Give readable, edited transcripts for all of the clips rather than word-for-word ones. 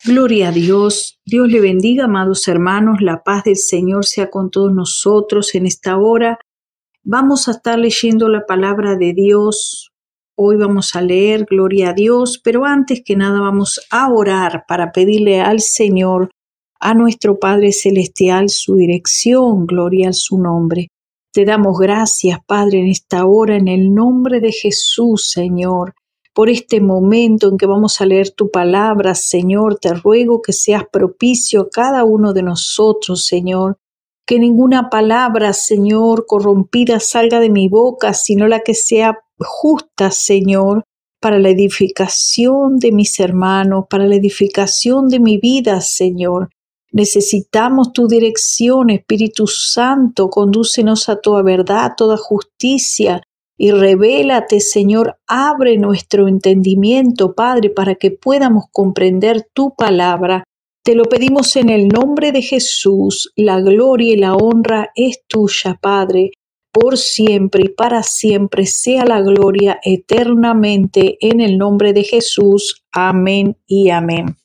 Gloria a Dios. Dios le bendiga, amados hermanos. La paz del Señor sea con todos nosotros en esta hora. Vamos a estar leyendo la palabra de Dios. Hoy vamos a leer, gloria a Dios, pero antes que nada vamos a orar para pedirle al Señor, a nuestro Padre Celestial, su dirección, gloria a su nombre. Te damos gracias, Padre, en esta hora, en el nombre de Jesús, Señor, por este momento en que vamos a leer tu palabra, Señor. Te ruego que seas propicio a cada uno de nosotros, Señor. Que ninguna palabra, Señor, corrompida salga de mi boca, sino la que sea justa, Señor, para la edificación de mis hermanos, para la edificación de mi vida, Señor. Necesitamos tu dirección, Espíritu Santo. Condúcenos a toda verdad, toda justicia. Y revélate, Señor, abre nuestro entendimiento, Padre, para que podamos comprender tu palabra. Te lo pedimos en el nombre de Jesús. La gloria y la honra es tuya, Padre, por siempre y para siempre sea la gloria eternamente en el nombre de Jesús. Amén y amén.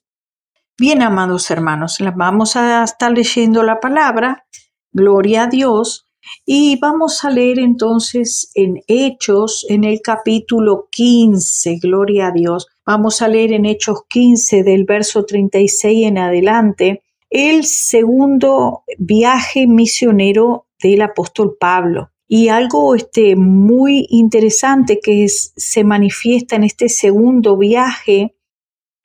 Bien, amados hermanos, vamos a estar leyendo la palabra. Gloria a Dios. Y vamos a leer entonces en Hechos, en el capítulo 15, gloria a Dios. Vamos a leer en Hechos 15, del verso 36 en adelante, el segundo viaje misionero del apóstol Pablo. Y algo muy interesante que se manifiesta en este segundo viaje,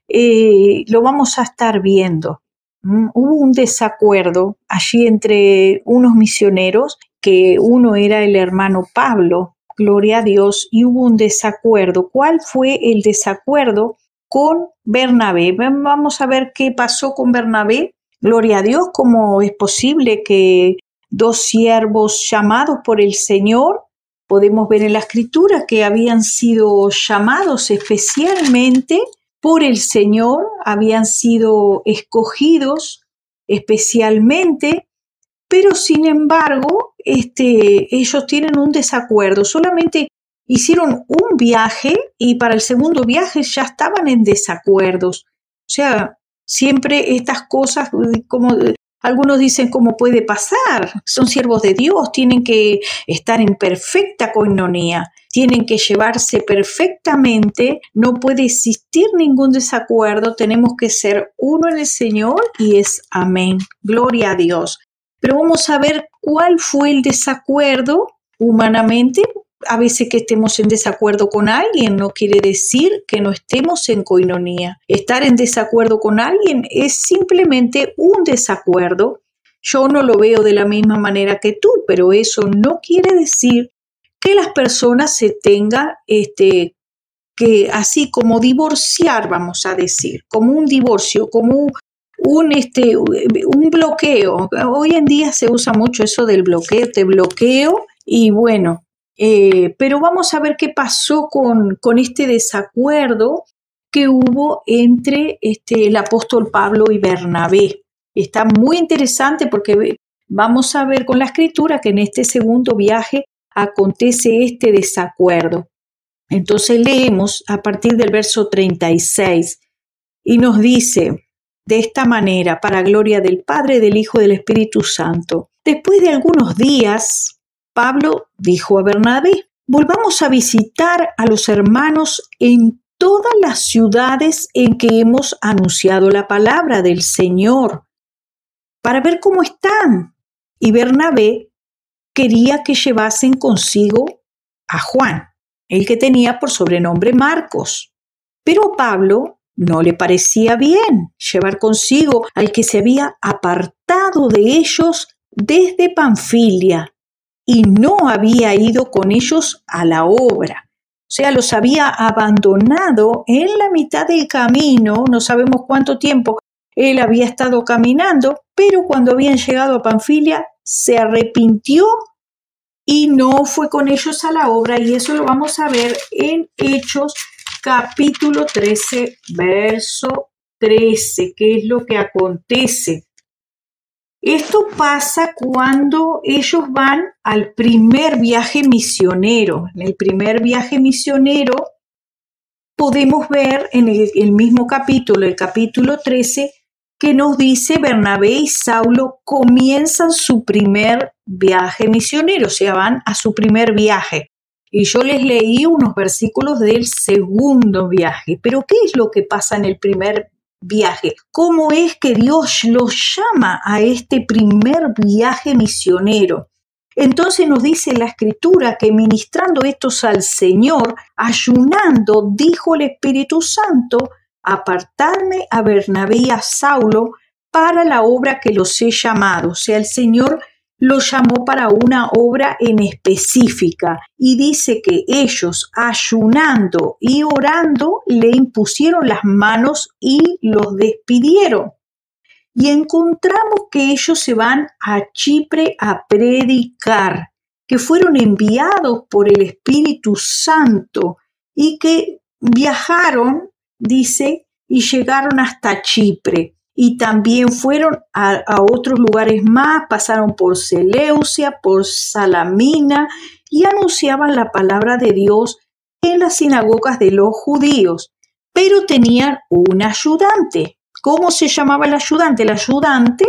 lo vamos a estar viendo. Hubo un desacuerdo allí entre unos misioneros, que uno era el hermano Pablo, gloria a Dios, y hubo un desacuerdo. ¿Cuál fue el desacuerdo? Con Bernabé. Vamos a ver qué pasó con Bernabé. Gloria a Dios, cómo es posible que dos siervos llamados por el Señor, podemos ver en la Escritura que habían sido llamados especialmente por el Señor, habían sido escogidos especialmente, pero sin embargo, ellos tienen un desacuerdo. Solamente hicieron un viaje y para el segundo viaje ya estaban en desacuerdos. O sea, siempre estas cosas, como algunos dicen, ¿cómo puede pasar? Son siervos de Dios, tienen que estar en perfecta coinonía, tienen que llevarse perfectamente, no puede existir ningún desacuerdo, tenemos que ser uno en el Señor y es amén. Gloria a Dios. Pero vamos a ver cuál fue el desacuerdo humanamente. A veces que estemos en desacuerdo con alguien no quiere decir que no estemos en coinonía. Estar en desacuerdo con alguien es simplemente un desacuerdo. Yo no lo veo de la misma manera que tú, pero eso no quiere decir que las personas se tengan que así como divorciar, vamos a decir, como un divorcio, como un bloqueo. Hoy en día se usa mucho eso del bloqueo, te bloqueo y bueno, pero vamos a ver qué pasó con este desacuerdo que hubo entre el apóstol Pablo y Bernabé. Está muy interesante porque vamos a ver con la Escritura que en este segundo viaje acontece este desacuerdo. Entonces leemos a partir del verso 36 y nos dice de esta manera, para gloria del Padre, del Hijo y del Espíritu Santo. Después de algunos días, Pablo dijo a Bernabé: volvamos a visitar a los hermanos en todas las ciudades en que hemos anunciado la palabra del Señor, para ver cómo están. Y Bernabé quería que llevasen consigo a Juan, el que tenía por sobrenombre Marcos. Pero a Pablo no le parecía bien llevar consigo al que se había apartado de ellos desde Panfilia y no había ido con ellos a la obra. O sea, los había abandonado en la mitad del camino, no sabemos cuánto tiempo él había estado caminando, pero cuando habían llegado a Panfilia se arrepintió y no fue con ellos a la obra, y eso lo vamos a ver en Hechos capítulo 13, verso 13, que es lo que acontece. Esto pasa cuando ellos van al primer viaje misionero. En el primer viaje misionero podemos ver en el mismo capítulo, el capítulo 13, que nos dice Bernabé y Saulo comienzan su primer viaje misionero, o sea, van a su primer viaje. Y yo les leí unos versículos del segundo viaje. Pero ¿qué es lo que pasa en el primer viaje? ¿Cómo es que Dios los llama a este primer viaje misionero? Entonces nos dice la Escritura que ministrando estos al Señor, ayunando, dijo el Espíritu Santo, apartarme a Bernabé y a Saulo para la obra que los he llamado. O sea, el Señor los llamó para una obra en específica y dice que ellos ayunando y orando le impusieron las manos y los despidieron. Y encontramos que ellos se van a Chipre a predicar, que fueron enviados por el Espíritu Santo y que viajaron, dice, y llegaron hasta Chipre. Y también fueron a otros lugares más, pasaron por Seleucia, por Salamina y anunciaban la palabra de Dios en las sinagogas de los judíos. Pero tenían un ayudante. ¿Cómo se llamaba el ayudante? El ayudante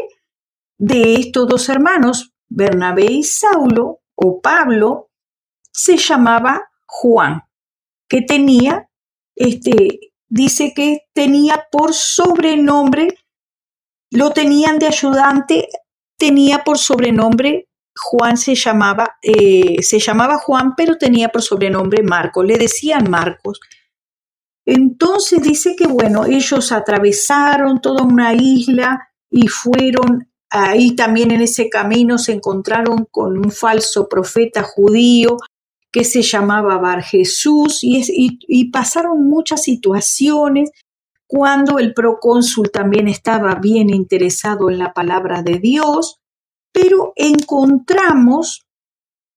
de estos dos hermanos, Bernabé y Saulo, o Pablo, se llamaba Juan, que tenía, dice que tenía por sobrenombre, lo tenían de ayudante, tenía por sobrenombre Juan, se llamaba Juan, pero tenía por sobrenombre Marcos, le decían Marcos. Entonces dice que bueno, ellos atravesaron toda una isla y fueron, ahí también en ese camino se encontraron con un falso profeta judío que se llamaba Bar Jesús y pasaron muchas situaciones cuando el procónsul también estaba bien interesado en la palabra de Dios, pero encontramos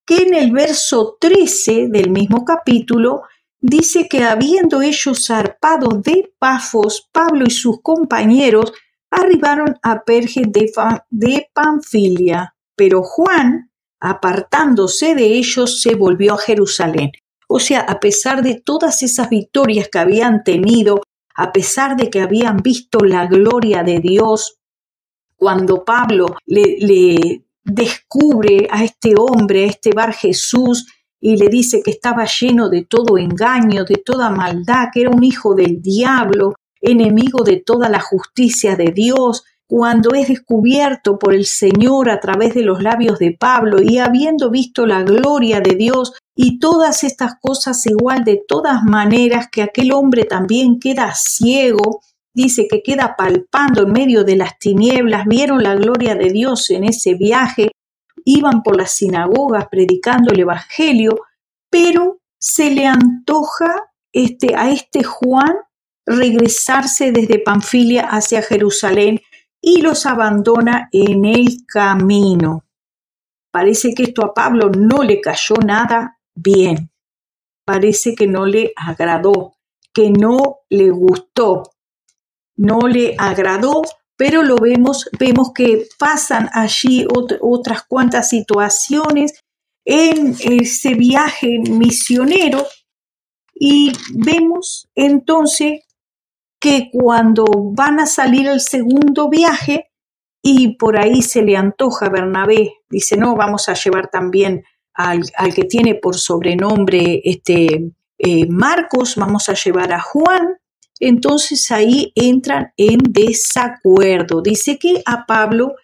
que en el verso 13 del mismo capítulo dice que habiendo ellos zarpado de Pafos, Pablo y sus compañeros arribaron a Perge de Panfilia, pero Juan, apartándose de ellos, se volvió a Jerusalén. O sea, a pesar de todas esas victorias que habían tenido, a pesar de que habían visto la gloria de Dios, cuando Pablo le descubre a este hombre, a este Bar Jesús, y le dice que estaba lleno de todo engaño, de toda maldad, que era un hijo del diablo, enemigo de toda la justicia de Dios, cuando es descubierto por el Señor a través de los labios de Pablo y habiendo visto la gloria de Dios y todas estas cosas igual de todas maneras que aquel hombre también queda ciego, dice que queda palpando en medio de las tinieblas, vieron la gloria de Dios en ese viaje, iban por las sinagogas predicando el evangelio, pero se le antoja a este Juan regresarse desde Panfilia hacia Jerusalén y los abandona en el camino. Parece que esto a Pablo no le cayó nada bien. Parece que no le agradó, que no le gustó, no le agradó, pero vemos que pasan allí otras cuantas situaciones en ese viaje misionero y vemos entonces que cuando van a salir al segundo viaje y por ahí se le antoja a Bernabé, dice, no, vamos a llevar también al que tiene por sobrenombre Marcos, vamos a llevar a Juan. Entonces ahí entran en desacuerdo. Dice que a Pablo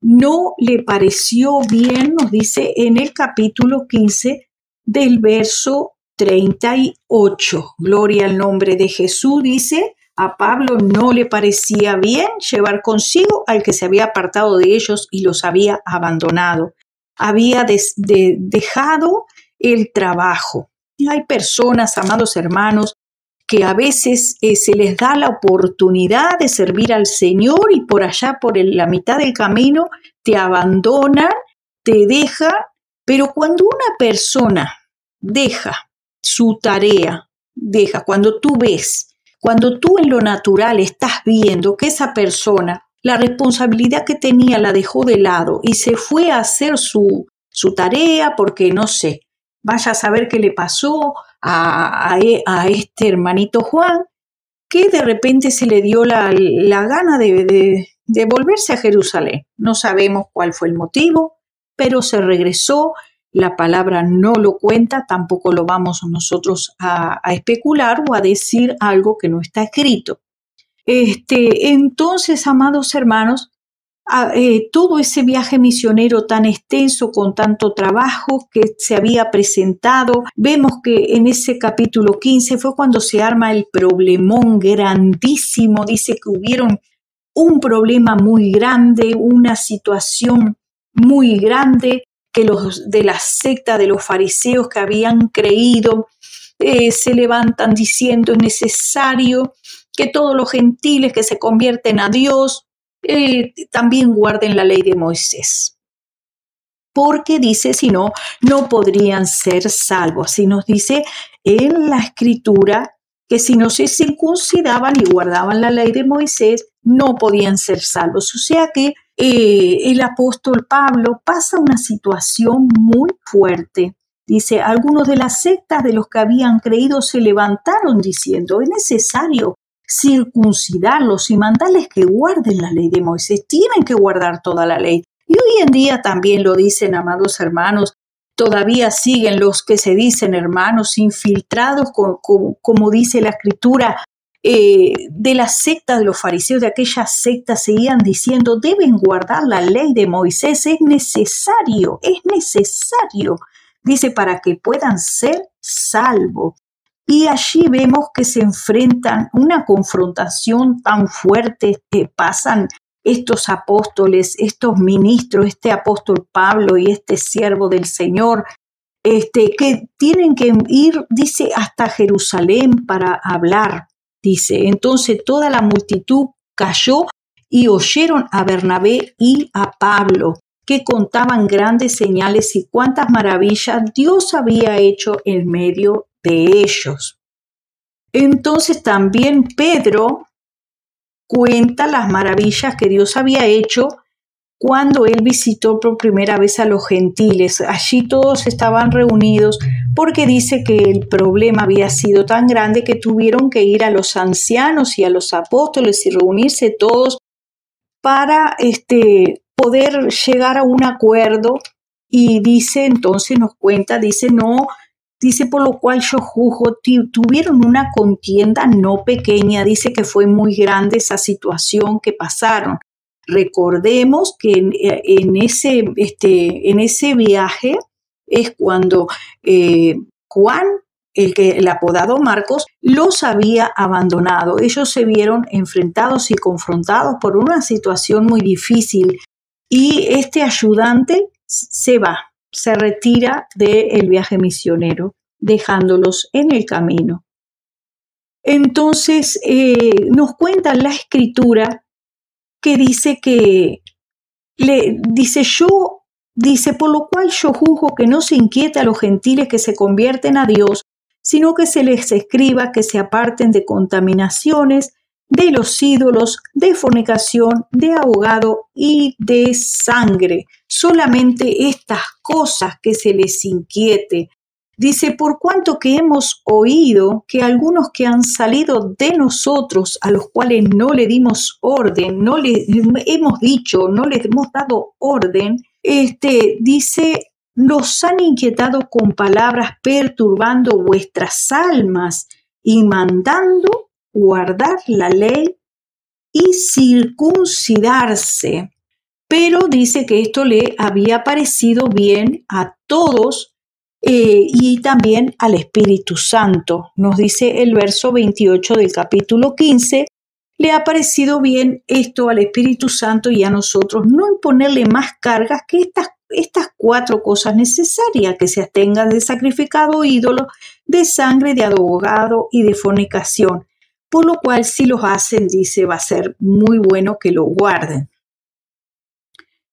no le pareció bien, nos dice en el capítulo 15 del verso 38. Gloria al nombre de Jesús, dice, a Pablo no le parecía bien llevar consigo al que se había apartado de ellos y los había abandonado. Había dejado el trabajo. Y hay personas, amados hermanos, que a veces se les da la oportunidad de servir al Señor y por allá, por la mitad del camino, te abandonan, te dejan, pero cuando una persona deja su tarea, cuando tú ves, cuando tú en lo natural estás viendo que esa persona, la responsabilidad que tenía la dejó de lado y se fue a hacer su tarea porque, no sé, vaya a saber qué le pasó, a este hermanito Juan, que de repente se le dio la gana de volverse a Jerusalén. No sabemos cuál fue el motivo, pero se regresó. La palabra no lo cuenta, tampoco lo vamos nosotros a especular o a decir algo que no está escrito. Entonces, amados hermanos, todo ese viaje misionero tan extenso, con tanto trabajo que se había presentado, vemos que en ese capítulo 15 fue cuando se arma el problemón grandísimo. Dice que hubieron un problema muy grande, una situación muy grande, que los de la secta de los fariseos que habían creído se levantan diciendo: es necesario que todos los gentiles que se convierten a Dios también guarden la ley de Moisés. Porque dice, si no, no podrían ser salvos. Así nos dice en la Escritura que si no se circuncidaban y guardaban la ley de Moisés, no podían ser salvos. O sea que el apóstol Pablo pasa una situación muy fuerte. Dice, algunos de las sectas de los que habían creído se levantaron diciendo: es necesario circuncidarlos y mandarles que guarden la ley de Moisés. Tienen que guardar toda la ley. Y hoy en día también lo dicen, amados hermanos. Todavía siguen los que se dicen hermanos infiltrados, como dice la Escritura, de la secta de los fariseos, de aquella secta, seguían diciendo: deben guardar la ley de Moisés, es necesario, dice, para que puedan ser salvos. Y allí vemos que se enfrentan una confrontación tan fuerte que pasan estos apóstoles, estos ministros, este apóstol Pablo y este siervo del Señor, que tienen que ir, dice, hasta Jerusalén para hablar, dice. Entonces toda la multitud cayó y oyeron a Bernabé y a Pablo, que contaban grandes señales y cuántas maravillas Dios había hecho en medio de ellos. Entonces también Pedro cuenta las maravillas que Dios había hecho cuando él visitó por primera vez a los gentiles. Allí todos estaban reunidos porque dice que el problema había sido tan grande que tuvieron que ir a los ancianos y a los apóstoles y reunirse todos para poder llegar a un acuerdo. Y dice, entonces nos cuenta, dice, por lo cual yo juzgo, tuvieron una contienda no pequeña, dice que fue muy grande esa situación que pasaron. Recordemos que en ese viaje es cuando Juan, el apodado Marcos, los había abandonado. Ellos se vieron enfrentados y confrontados por una situación muy difícil y este ayudante se retira del viaje misionero, dejándolos en el camino. Entonces nos cuenta la Escritura que dice por lo cual yo juzgo que no se inquiete a los gentiles que se convierten a Dios, sino que se les escriba que se aparten de contaminaciones, de los ídolos, de fornicación, de ahogado y de sangre. Solamente estas cosas que se les inquiete. Dice, por cuanto que hemos oído que algunos que han salido de nosotros, a los cuales no le dimos orden, no les hemos dado orden, dice, los han inquietado con palabras perturbando vuestras almas y mandando guardar la ley y circuncidarse. Pero dice que esto le había parecido bien a todos y también al Espíritu Santo. Nos dice el verso 28 del capítulo 15, le ha parecido bien esto al Espíritu Santo y a nosotros, no imponerle más cargas que estas 4 cosas necesarias, que se abstengan de sacrificado ídolo, de sangre, de ahogado y de fornicación. Por lo cual, si los hacen, dice, va a ser muy bueno que lo guarden.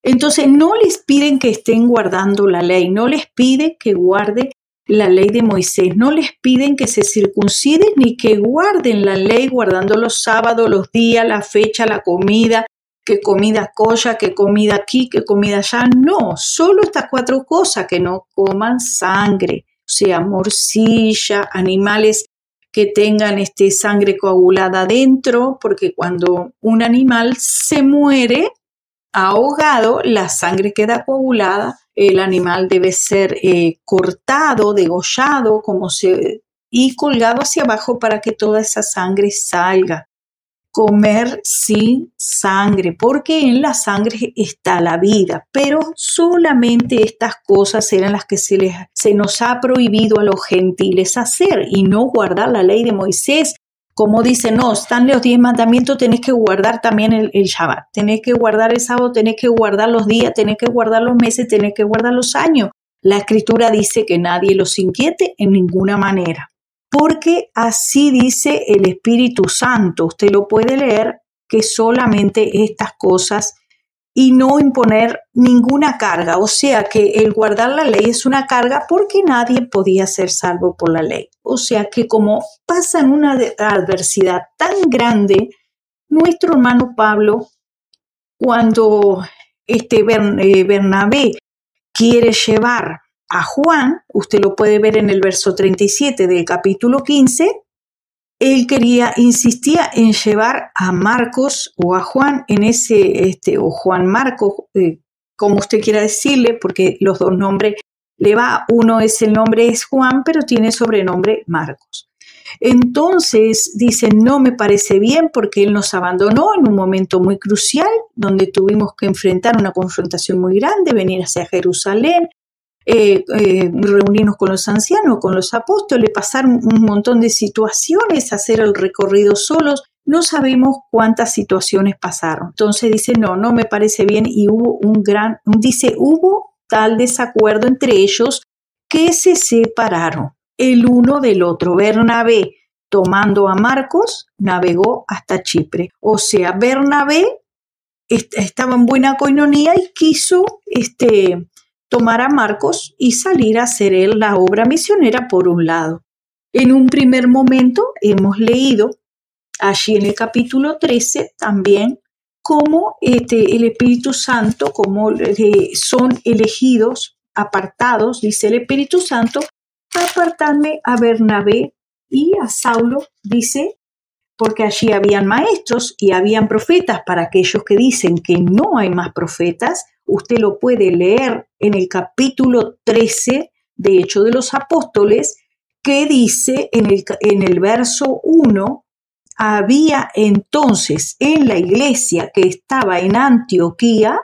Entonces, no les piden que estén guardando la ley, no les pide que guarden la ley de Moisés, no les piden que se circunciden ni que guarden la ley guardando los sábados, los días, la fecha, la comida, que comida kosher, que comida aquí, que comida allá. No, solo estas 4 cosas, que no coman sangre. sea morcilla, animales que tengan sangre coagulada dentro, porque cuando un animal se muere ahogado, la sangre queda coagulada, el animal debe ser cortado, degollado, y colgado hacia abajo para que toda esa sangre salga. Comer sin sangre, porque en la sangre está la vida, pero solamente estas cosas eran las que se nos ha prohibido a los gentiles hacer y no guardar la ley de Moisés. Como dice, no, están los 10 mandamientos, tenés que guardar también el Shabbat, tenés que guardar el sábado, tenés que guardar los días, tenés que guardar los meses, tenés que guardar los años. La Escritura dice que nadie los inquiete en ninguna manera, porque así dice el Espíritu Santo. Usted lo puede leer, que solamente estas cosas y no imponer ninguna carga. O sea que el guardar la ley es una carga porque nadie podía ser salvo por la ley. O sea que como pasa en una adversidad tan grande, nuestro hermano Pablo, cuando Bernabé quiere llevar a Juan, usted lo puede ver en el verso 37 del capítulo 15, él insistía en llevar a Marcos o a Juan o Juan Marcos, como usted quiera decirle, porque los dos nombres le va, el nombre es Juan, pero tiene sobrenombre Marcos. Entonces dice, no me parece bien porque él nos abandonó en un momento muy crucial, donde tuvimos que enfrentar una confrontación muy grande, venir hacia Jerusalén, reunirnos con los ancianos, con los apóstoles, pasar un montón de situaciones, hacer el recorrido solos. No sabemos cuántas situaciones pasaron. Entonces dice, no me parece bien, y hubo hubo tal desacuerdo entre ellos que se separaron el uno del otro. Bernabé, tomando a Marcos, navegó hasta Chipre. O sea, Bernabé estaba en buena coinonía y quiso tomar a Marcos y salir a hacer él la obra misionera por un lado. En un primer momento hemos leído allí en el capítulo 13 también cómo el Espíritu Santo, cómo son elegidos, apartados, dice el Espíritu Santo, apartarme a Bernabé y a Saulo, dice, porque allí habían maestros y habían profetas. Para aquellos que dicen que no hay más profetas, usted lo puede leer en el capítulo 13 de Hechos de los Apóstoles, que dice en el verso 1, había entonces en la iglesia que estaba en Antioquía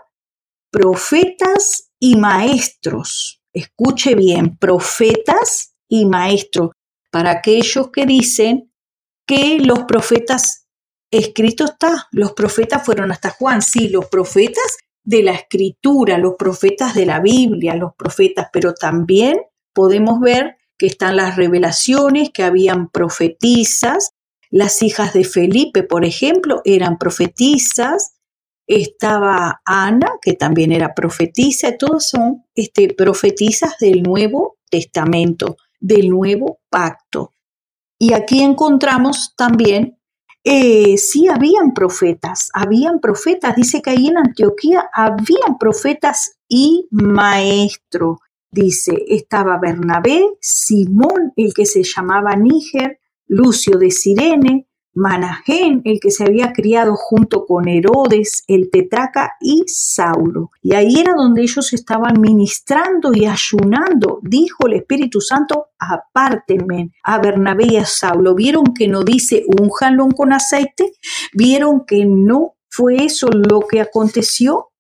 profetas y maestros. Escuche bien, profetas y maestros. Para aquellos que dicen que los profetas, escrito está, los profetas fueron hasta Juan. Sí, los profetas de la Escritura, los profetas de la Biblia, los profetas, pero también podemos ver que están las revelaciones, que habían profetisas. Las hijas de Felipe, por ejemplo, eran profetisas. Estaba Ana, que también era profetisa. Todos son profetisas del Nuevo Testamento, del Nuevo Pacto. Y aquí encontramos también, sí habían profetas, dice que ahí en Antioquía habían profetas y maestros. Dice, estaba Bernabé, Simón, el que se llamaba Níger, Lucio de Cirene, Manahén, el que se había criado junto con Herodes, el tetrarca, y Saulo. Y ahí era donde ellos estaban ministrando y ayunando. Dijo el Espíritu Santo, apártenme a Bernabé y a Saulo. ¿Vieron que no dice únjanlo con aceite? ¿Vieron que no fue eso lo que aconteció?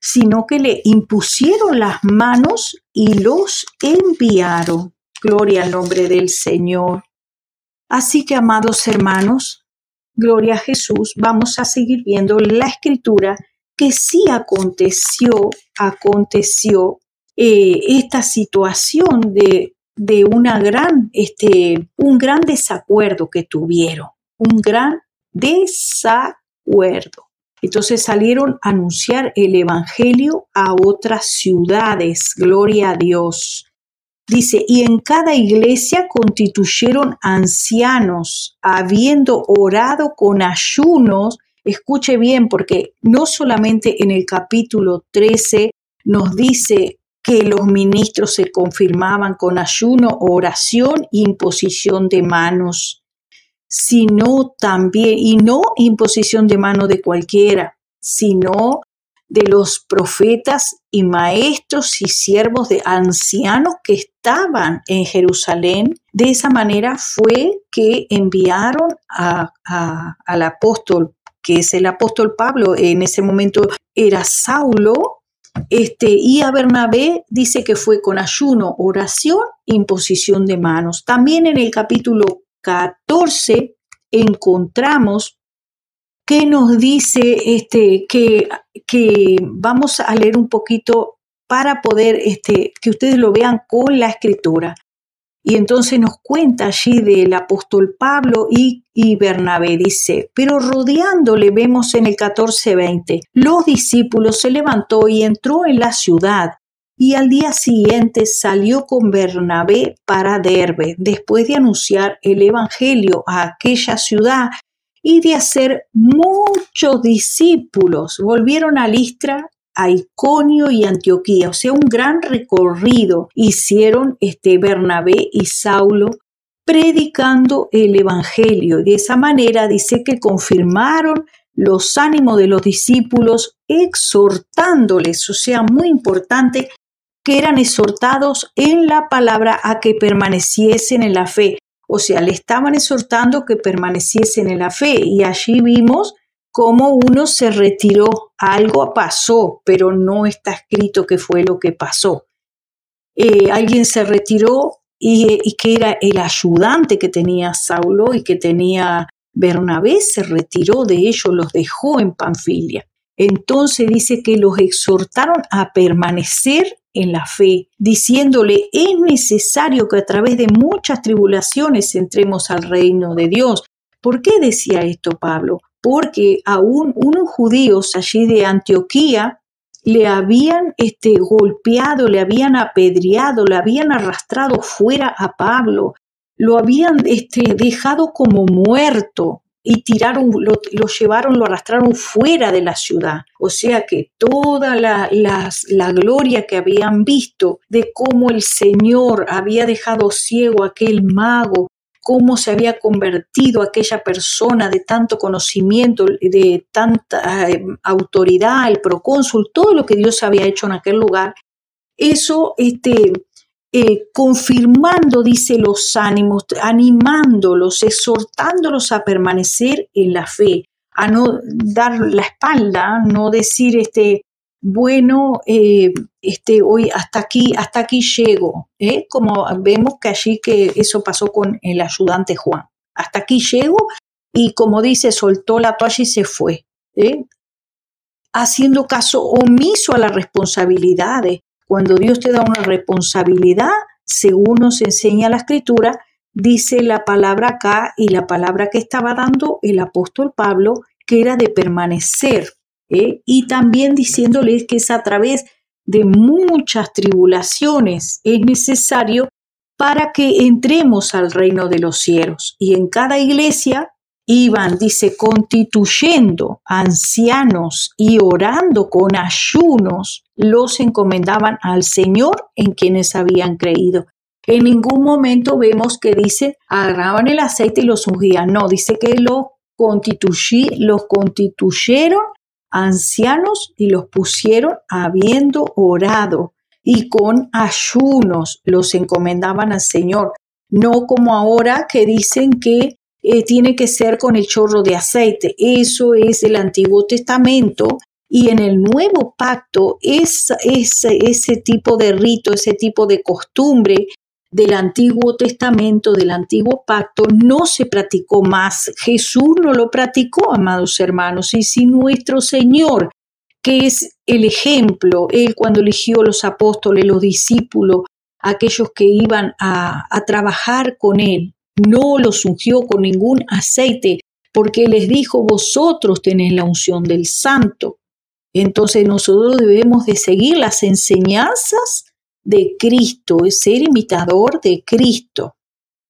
Sino que le impusieron las manos y los enviaron. Gloria al nombre del Señor. Así que, amados hermanos, gloria a Jesús, vamos a seguir viendo la Escritura que sí aconteció esta situación de un gran desacuerdo que tuvieron, un gran desacuerdo. Entonces salieron a anunciar el Evangelio a otras ciudades, gloria a Dios. Dice, y en cada iglesia constituyeron ancianos, habiendo orado con ayunos. Escuche bien, porque no solamente en el capítulo 13 nos dice que los ministros se confirmaban con ayuno, oración e imposición de manos, sino también, y no imposición de mano de cualquiera, sino de los profetas y maestros y siervos de ancianos que estaban en Jerusalén. De esa manera fue que enviaron al apóstol, que es el apóstol Pablo, en ese momento era Saulo, y a Bernabé dice que fue con ayuno, oración e imposición de manos. También en el capítulo 14 encontramos que nos dice que vamos a leer un poquito para poder que ustedes lo vean con la escritura. Y entonces nos cuenta allí del apóstol Pablo y Bernabé. Dice, pero rodeándole vemos en el 14:20, los discípulos se levantó y entró en la ciudad, y al día siguiente salió con Bernabé para Derbe, después de anunciar el evangelio a aquella ciudad y de hacer muchos discípulos. Volvieron a Listra, a Iconio y Antioquía, o sea, un gran recorrido hicieron Bernabé y Saulo predicando el evangelio. De esa manera dice que confirmaron los ánimos de los discípulos, exhortándoles, o sea, muy importante, que eran exhortados en la palabra a que permaneciesen en la fe. O sea, le estaban exhortando que permaneciesen en la fe, y allí vimos cómo uno se retiró. Algo pasó, pero no está escrito qué fue lo que pasó. Alguien se retiró y que era el ayudante que tenía Saulo y que tenía Bernabé, se retiró de ellos, los dejó en Panfilia. Entonces dice que los exhortaron a permanecer en la fe, diciéndole, es necesario que a través de muchas tribulaciones entremos al reino de Dios. ¿Por qué decía esto Pablo? Porque aún unos judíos allí de Antioquía le habían golpeado, le habían apedreado, le habían arrastrado fuera a Pablo, lo habían dejado como muerto y lo llevaron, lo arrastraron fuera de la ciudad. O sea que toda la gloria que habían visto de cómo el Señor había dejado ciego a aquel mago, cómo se había convertido aquella persona de tanto conocimiento, de tanta autoridad, el procónsul, todo lo que Dios había hecho en aquel lugar, eso confirmando, dice, los ánimos, animándolos, exhortándolos a permanecer en la fe, a no dar la espalda, no decir, bueno, hoy hasta aquí llego, como vemos que allí que eso pasó con el ayudante Juan. Hasta aquí llego, y como dice, soltó la toalla y se fue, haciendo caso omiso a las responsabilidades. Cuando Dios te da una responsabilidad, según nos enseña la Escritura, dice la palabra acá y la palabra que estaba dando el apóstol Pablo, que era de permanecer, y también diciéndoles que es a través de muchas tribulaciones es necesario para que entremos al reino de los cielos. Y en cada iglesia iban, dice, constituyendo ancianos y orando con ayunos, los encomendaban al Señor en quienes habían creído. En ningún momento vemos que dice, agarraban el aceite y los ungían. No, dice que los constituyeron ancianos y los pusieron habiendo orado, y con ayunos los encomendaban al Señor. No como ahora que dicen que tiene que ser con el chorro de aceite. Eso es el Antiguo Testamento, y en el Nuevo Pacto ese tipo de rito, ese tipo de costumbre del Antiguo Testamento, del Antiguo Pacto, no se practicó más. Jesús no lo practicó, amados hermanos, y si nuestro Señor, que es el ejemplo, Él cuando eligió los apóstoles, los discípulos, aquellos que iban a trabajar con Él, no los ungió con ningún aceite, porque les dijo, vosotros tenéis la unción del Santo. Entonces nosotros debemos de seguir las enseñanzas de Cristo, es ser imitador de Cristo.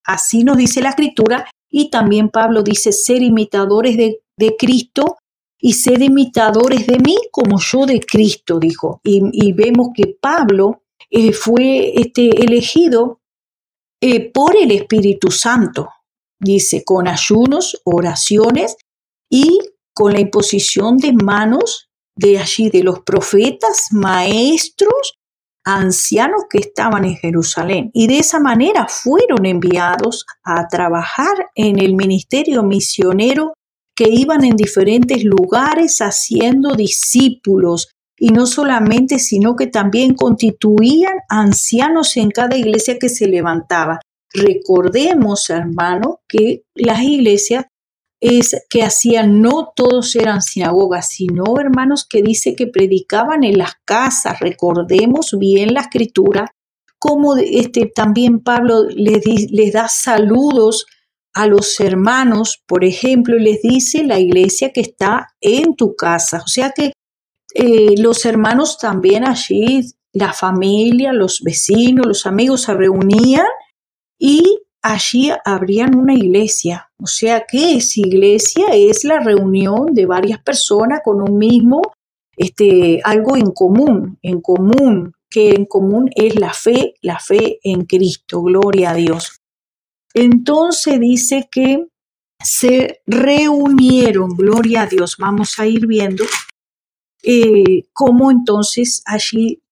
Así nos dice la Escritura, y también Pablo dice, ser imitadores de Cristo y ser imitadores de mí como yo de Cristo, dijo. Y vemos que Pablo fue elegido por el Espíritu Santo, dice, con ayunos, oraciones y con la imposición de manos de allí, de los profetas, maestros, ancianos que estaban en Jerusalén. Y de esa manera fueron enviados a trabajar en el ministerio misionero, que iban en diferentes lugares haciendo discípulos. Y no solamente, sino que también constituían ancianos en cada iglesia que se levantaba. Recordemos, hermano, que las iglesias que hacían, no todos eran sinagogas, sino, hermanos, que dice que predicaban en las casas. Recordemos bien la escritura, como también Pablo les da saludos a los hermanos, por ejemplo, y les dice la iglesia que está en tu casa. O sea que los hermanos también allí, la familia, los vecinos, los amigos se reunían y allí abrían una iglesia. O sea que esa iglesia es la reunión de varias personas con un mismo, algo en común, que en común es la fe en Cristo, gloria a Dios. Entonces dice que se reunieron, gloria a Dios. Vamos a ir viendo cómo entonces allí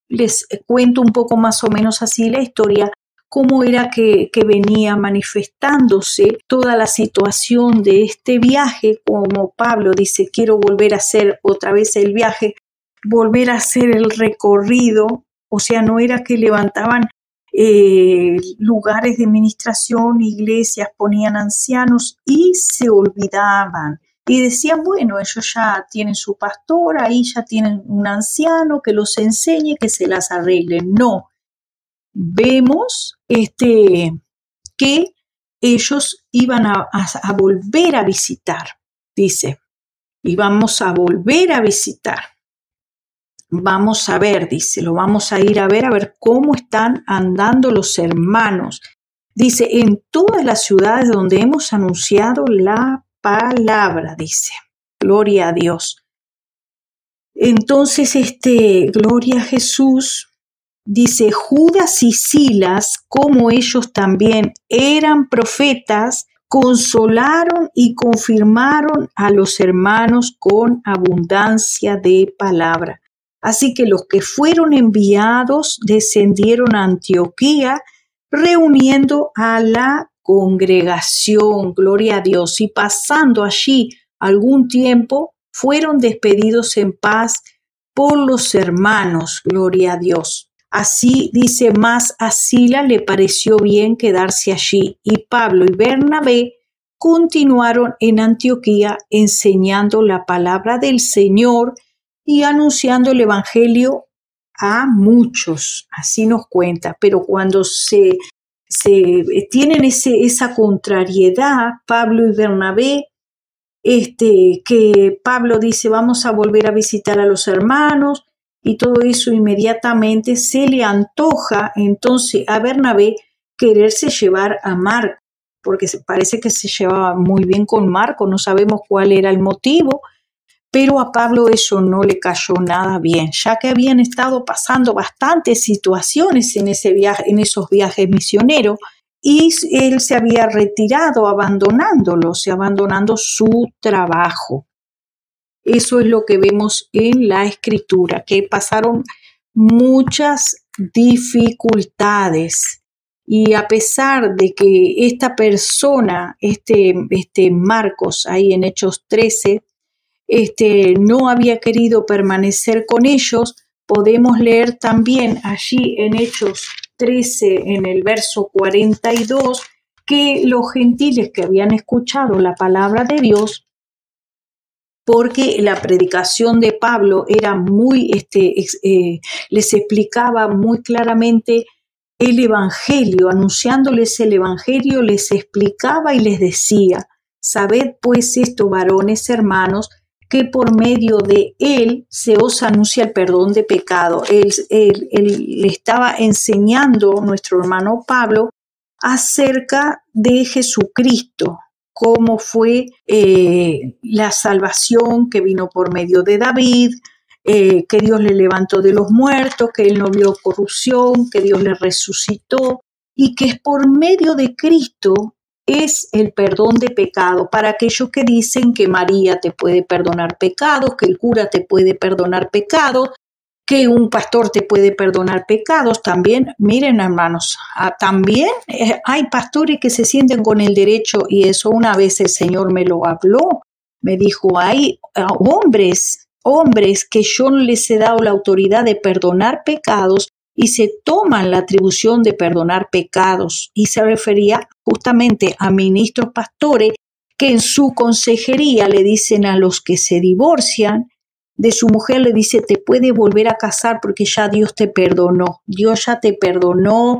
les cuento un poco más o menos así la historia, cómo era que venía manifestándose toda la situación de este viaje, como Pablo dice, quiero volver a hacer otra vez el viaje, volver a hacer el recorrido. O sea, no era que levantaban lugares de administración, iglesias, ponían ancianos y se olvidaban. Y decían, bueno, ellos ya tienen su pastor, ahí ya tienen un anciano que los enseñe, que se las arreglen. No, vemos que ellos iban a volver a visitar, dice, y vamos a volver a visitar. Vamos a ver, dice, lo vamos a ir a ver cómo están andando los hermanos. Dice, en todas las ciudades donde hemos anunciado la palabra, dice, gloria a Dios. Entonces, gloria a Jesús, dice, Judas y Silas, como ellos también eran profetas, consolaron y confirmaron a los hermanos con abundancia de palabra. Así que los que fueron enviados descendieron a Antioquía, reuniendo a la congregación, gloria a Dios, y pasando allí algún tiempo, fueron despedidos en paz por los hermanos, gloria a Dios. Así dice, más a Sila le pareció bien quedarse allí, y Pablo y Bernabé continuaron en Antioquía enseñando la palabra del Señor y anunciando el evangelio a muchos. Así nos cuenta. Pero cuando se tienen esa contrariedad, Pablo y Bernabé, que Pablo dice, vamos a volver a visitar a los hermanos, y todo eso inmediatamente se le antoja entonces a Bernabé quererse llevar a Marco, porque parece que se llevaba muy bien con Marco, no sabemos cuál era el motivo, pero a Pablo eso no le cayó nada bien, ya que habían estado pasando bastantes situaciones en esos viajes misioneros, y él se había retirado abandonando su trabajo. Eso es lo que vemos en la escritura, que pasaron muchas dificultades. Y a pesar de que esta persona, Marcos, ahí en Hechos 13, no había querido permanecer con ellos, podemos leer también allí en Hechos 13, en el verso 42, que los gentiles que habían escuchado la palabra de Dios, porque la predicación de Pablo era muy, les explicaba muy claramente el evangelio, anunciándoles el evangelio, les explicaba y les decía, sabed pues esto, varones hermanos, que por medio de él se os anuncia el perdón de pecado. Él le estaba enseñando, nuestro hermano Pablo, acerca de Jesucristo, cómo fue la salvación que vino por medio de David, que Dios le levantó de los muertos, que él no vio corrupción, que Dios le resucitó y que es por medio de Cristo es el perdón de pecado. Para aquellos que dicen que María te puede perdonar pecados, que el cura te puede perdonar pecados, que un pastor te puede perdonar pecados, también, miren hermanos, también hay pastores que se sienten con el derecho, y eso una vez el Señor me lo habló, me dijo, hay hombres que yo no les he dado la autoridad de perdonar pecados y se toman la atribución de perdonar pecados, y se refería justamente a ministros pastores que en su consejería le dicen a los que se divorcian de su mujer, le dice, te puedes volver a casar porque ya Dios te perdonó, Dios ya te perdonó,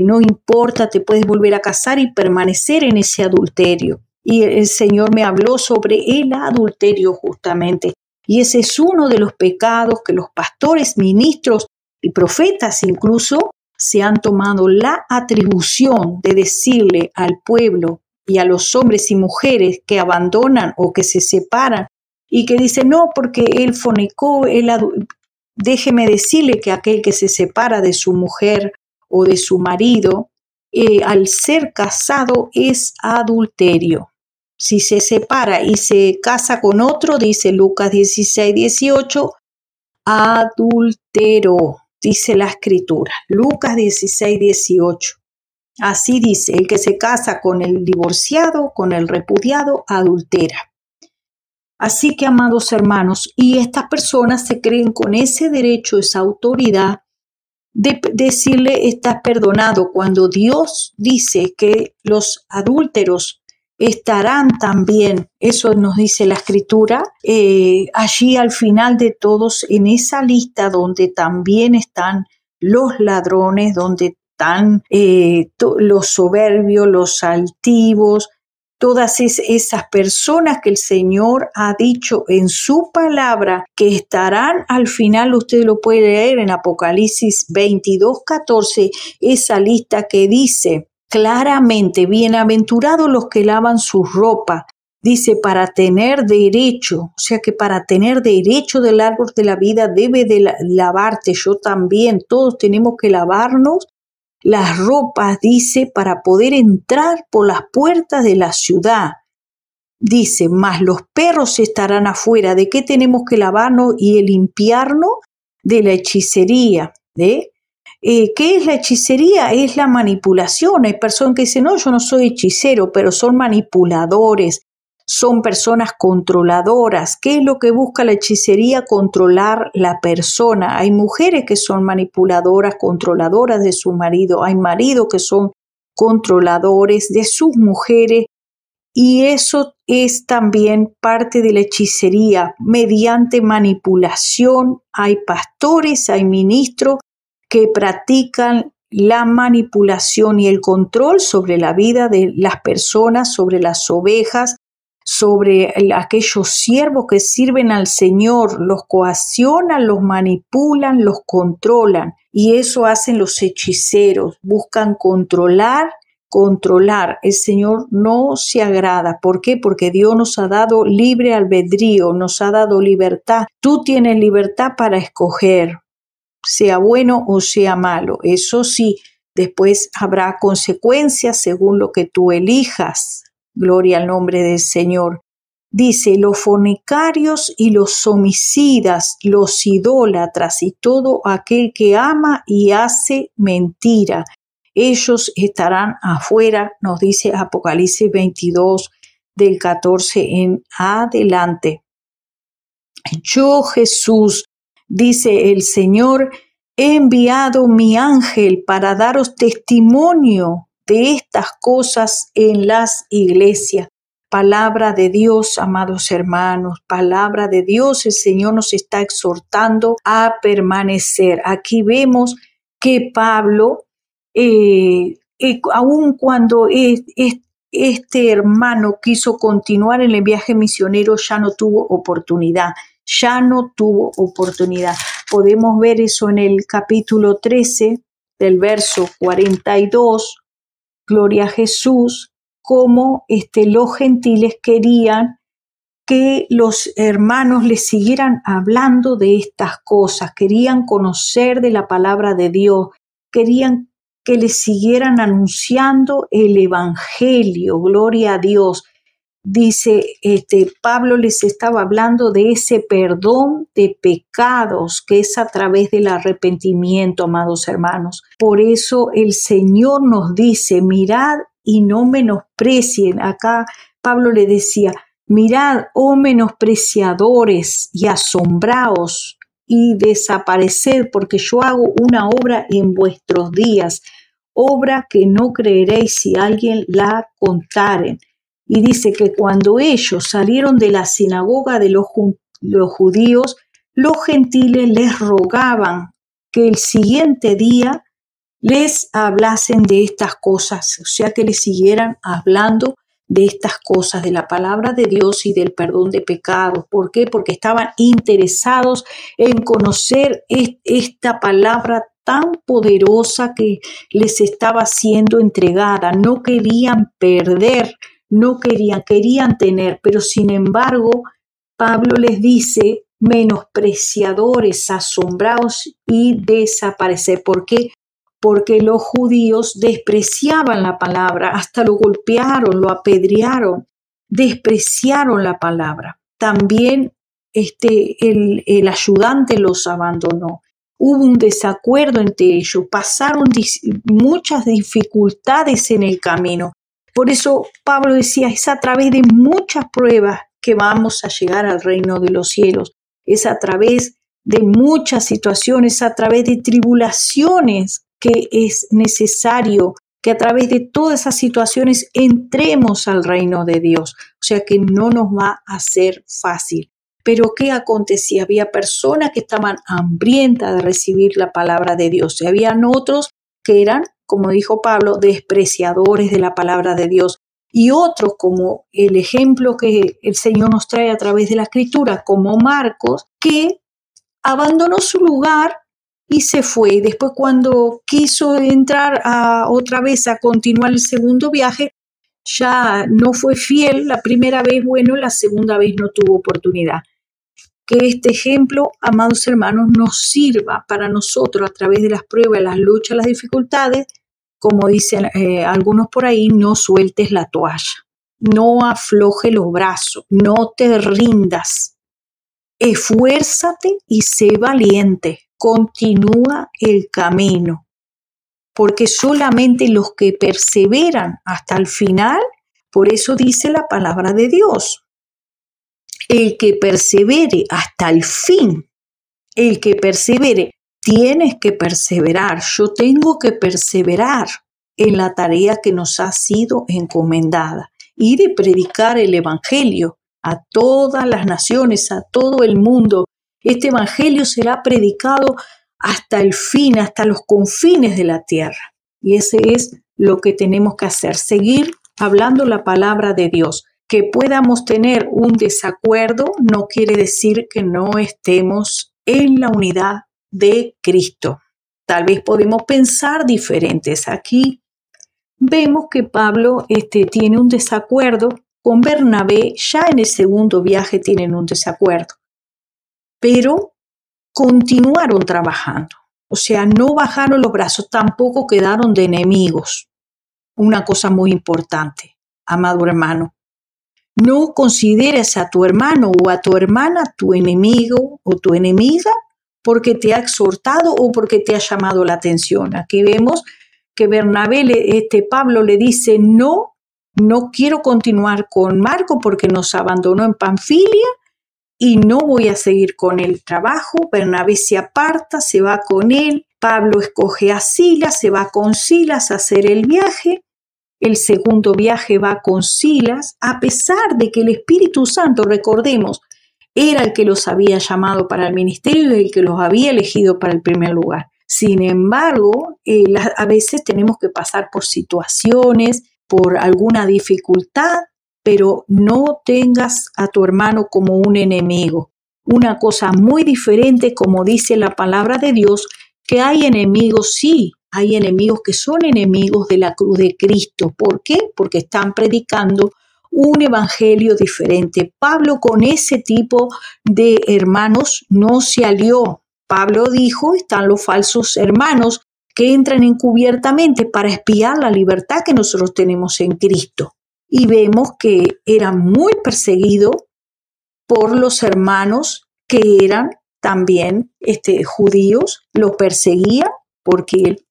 no importa, te puedes volver a casar y permanecer en ese adulterio. Y el Señor me habló sobre el adulterio justamente, y ese es uno de los pecados que los pastores, ministros y profetas incluso se han tomado la atribución de decirle al pueblo y a los hombres y mujeres que abandonan o que se separan y que dicen, no, porque él fornicó, déjeme decirle que aquel que se separa de su mujer o de su marido, al ser casado es adulterio. Si se separa y se casa con otro, dice Lucas 16:18, adulteró, dice la escritura, Lucas 16:18. Así dice, el que se casa con el divorciado, con el repudiado, adultera. Así que, amados hermanos, y estas personas se creen con ese derecho, esa autoridad de decirle estás perdonado, cuando Dios dice que los adúlteros estarán también, eso nos dice la escritura, allí al final de todos, en esa lista donde también están los ladrones, donde están los soberbios, los altivos, todas esas personas que el Señor ha dicho en su palabra que estarán al final. Usted lo puede leer en Apocalipsis 22:14, esa lista que dice claramente, bienaventurados los que lavan su ropa, dice para tener derecho, o sea que para tener derecho del árbol de la vida debe de lavarte, yo también, todos tenemos que lavarnos las ropas, dice, para poder entrar por las puertas de la ciudad. Dice, mas los perros estarán afuera. ¿De qué tenemos que lavarnos y limpiarnos? De la hechicería. ¿Qué es la hechicería? Es la manipulación. Hay personas que dicen, no, yo no soy hechicero, pero son manipuladores. Son personas controladoras. ¿Qué es lo que busca la hechicería? Controlar la persona. Hay mujeres que son manipuladoras, controladoras de su marido. Hay maridos que son controladores de sus mujeres. Y eso es también parte de la hechicería. Mediante manipulación hay pastores, hay ministros que practican la manipulación y el control sobre la vida de las personas, sobre las ovejas, sobre aquellos siervos que sirven al Señor, los coaccionan, los manipulan, los controlan. Y eso hacen los hechiceros, buscan controlar. El Señor no se agrada. ¿Por qué? Porque Dios nos ha dado libre albedrío, nos ha dado libertad. Tú tienes libertad para escoger, sea bueno o sea malo. Eso sí, después habrá consecuencias según lo que tú elijas. Gloria al nombre del Señor. Dice, los fornicarios y los homicidas, los idólatras y todo aquel que ama y hace mentira, ellos estarán afuera, nos dice Apocalipsis 22, del 14 en adelante. Yo, Jesús, dice el Señor, he enviado mi ángel para daros testimonio de estas cosas en las iglesias. Palabra de Dios, amados hermanos, palabra de Dios. El Señor nos está exhortando a permanecer. Aquí vemos que Pablo, aun cuando este hermano quiso continuar en el viaje misionero, ya no tuvo oportunidad. Podemos ver eso en el capítulo 13 del verso 42. Gloria a Jesús, cómo los gentiles querían que los hermanos les siguieran hablando de estas cosas, querían conocer de la palabra de Dios, querían que les siguieran anunciando el evangelio, gloria a Dios. Dice, Pablo les estaba hablando de ese perdón de pecados que es a través del arrepentimiento, amados hermanos. Por eso el Señor nos dice, mirad y no menosprecien. Acá Pablo le decía, mirad, oh menospreciadores, y asombraos y desapareced, porque yo hago una obra en vuestros días, obra que no creeréis si alguien la contare. Y dice que cuando ellos salieron de la sinagoga de los judíos, los gentiles les rogaban que el siguiente día les hablasen de estas cosas, o sea, que les siguieran hablando de estas cosas, de la palabra de Dios y del perdón de pecados. ¿Por qué? Porque estaban interesados en conocer esta palabra tan poderosa que les estaba siendo entregada. No querían perder, no querían tener, pero sin embargo, Pablo les dice, menospreciadores, asombrados y desaparecer. ¿Por qué? Porque los judíos despreciaban la palabra, hasta lo golpearon, lo apedrearon, despreciaron la palabra. También el ayudante los abandonó. Hubo un desacuerdo entre ellos, pasaron muchas dificultades en el camino. Por eso Pablo decía, es a través de muchas pruebas que vamos a llegar al reino de los cielos. Es a través de muchas situaciones, a través de tribulaciones, que es necesario que a través de todas esas situaciones entremos al reino de Dios. O sea que no nos va a ser fácil. Pero ¿qué acontecía? Había personas que estaban hambrientas de recibir la palabra de Dios. Y habían otros que eran, como dijo Pablo, despreciadores de la palabra de Dios. Y otros, como el ejemplo que el Señor nos trae a través de la Escritura, como Marcos, que abandonó su lugar y se fue. Después, cuando quiso entrar otra vez a continuar el segundo viaje, ya no fue fiel. La primera vez, bueno, la segunda vez no tuvo oportunidad. Que este ejemplo, amados hermanos, nos sirva para nosotros a través de las pruebas, las luchas, las dificultades. Como dicen algunos por ahí, no sueltes la toalla, no aflojes los brazos, no te rindas. Esfuérzate y sé valiente. Continúa el camino, porque solamente los que perseveran hasta el final, por eso dice la palabra de Dios, el que persevere hasta el fin, el que persevere, tienes que perseverar, yo tengo que perseverar en la tarea que nos ha sido encomendada y de predicar el evangelio a todas las naciones, a todo el mundo. Este evangelio será predicado hasta el fin, hasta los confines de la tierra. Y ese es lo que tenemos que hacer, seguir hablando la palabra de Dios. Que podamos tener un desacuerdo no quiere decir que no estemos en la unidad de Cristo. Tal vez podemos pensar diferentes. Aquí vemos que Pablo tiene un desacuerdo con Bernabé. Ya en el segundo viaje tienen un desacuerdo. Pero continuaron trabajando, o sea, no bajaron los brazos, tampoco quedaron de enemigos. Una cosa muy importante, amado hermano, no consideres a tu hermano o a tu hermana tu enemigo o tu enemiga porque te ha exhortado o porque te ha llamado la atención. Aquí vemos que Pablo le dice, no quiero continuar con Marco porque nos abandonó en Panfilia, y no voy a seguir con el trabajo. Bernabé se aparta, se va con él. Pablo escoge a Silas, se va con Silas a hacer el viaje. El segundo viaje va con Silas, a pesar de que el Espíritu Santo, recordemos, era el que los había llamado para el ministerio y el que los había elegido para el primer lugar. Sin embargo, a veces tenemos que pasar por situaciones, por alguna dificultad, pero no tengas a tu hermano como un enemigo. Una cosa muy diferente, como dice la palabra de Dios, que hay enemigos, sí, hay enemigos que son enemigos de la cruz de Cristo. ¿Por qué? Porque están predicando un evangelio diferente. Pablo con ese tipo de hermanos no se alió. Pablo dijo, están los falsos hermanos que entran encubiertamente para espiar la libertad que nosotros tenemos en Cristo. Y vemos que era muy perseguido por los hermanos que eran también judíos, los perseguía porque él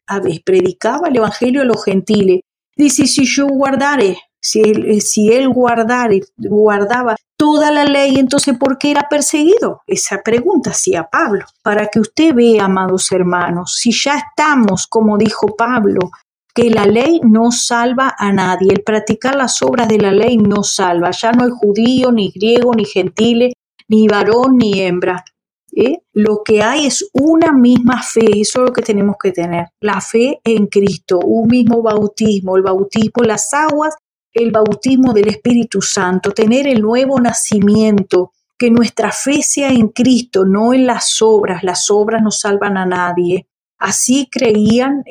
predicaba el evangelio a los gentiles. Dice, si yo guardare, si él guardaba toda la ley, entonces ¿por qué era perseguido? Esa pregunta hacía Pablo. Para que usted vea, amados hermanos, si ya estamos, como dijo Pablo, que la ley no salva a nadie. El practicar las obras de la ley no salva. Ya no hay judío, ni griego, ni gentile, ni varón, ni hembra. Lo que hay es una misma fe. Eso es lo que tenemos que tener. La fe en Cristo, un mismo bautismo, el bautismo en las aguas, el bautismo del Espíritu Santo, tener el nuevo nacimiento, que nuestra fe sea en Cristo, no en las obras. Las obras no salvan a nadie. Así creían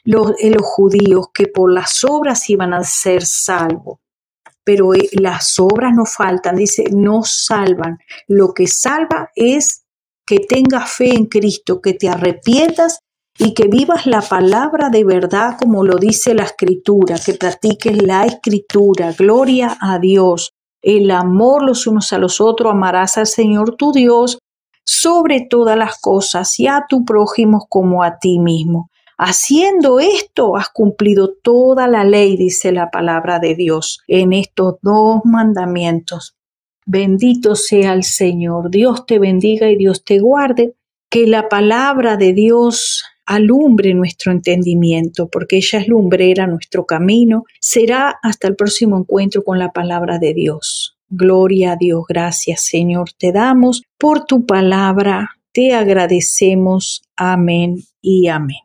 los judíos, que por las obras iban a ser salvos. Pero las obras no faltan, dice, no salvan. Lo que salva es que tengas fe en Cristo, que te arrepientas y que vivas la palabra de verdad como lo dice la Escritura, que practiques la Escritura. Gloria a Dios. El amor los unos a los otros, amarás al Señor tu Dios sobre todas las cosas y a tu prójimo como a ti mismo. Haciendo esto has cumplido toda la ley, dice la palabra de Dios, en estos 2 mandamientos. Bendito sea el Señor. Dios te bendiga y Dios te guarde. Que la palabra de Dios alumbre nuestro entendimiento, porque ella es lumbrera nuestro camino. Será hasta el próximo encuentro con la palabra de Dios. Gloria a Dios. Gracias, Señor, te damos por tu palabra. Te agradecemos. Amén y amén.